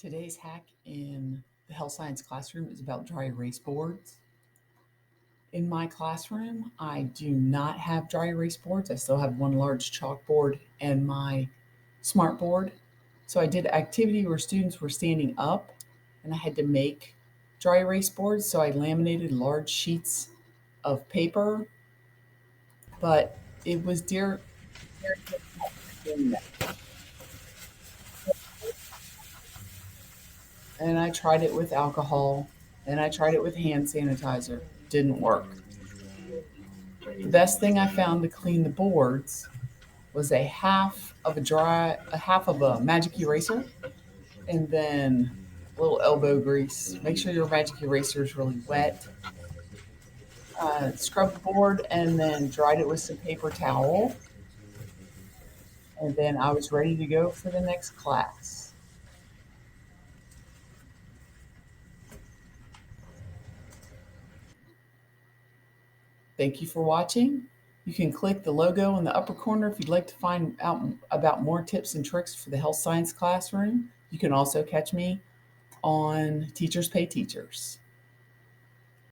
Today's hack in the health science classroom is about dry erase boards. In my classroom, I do not have dry erase boards. I still have one large chalkboard and my smart board. So I did an activity where students were standing up and I had to make dry erase boards. So I laminated large sheets of paper, but it was very difficult doing that. And I tried it with alcohol and I tried it with hand sanitizer. Didn't work. The best thing I found to clean the boards was a half of a magic eraser and then a little elbow grease. Make sure your magic eraser is really wet. Scrub the board and then dried it with some paper towel. And then I was ready to go for the next class. Thank you for watching. You can click the logo in the upper corner if you'd like to find out about more tips and tricks for the health science classroom. You can also catch me on Teachers Pay Teachers.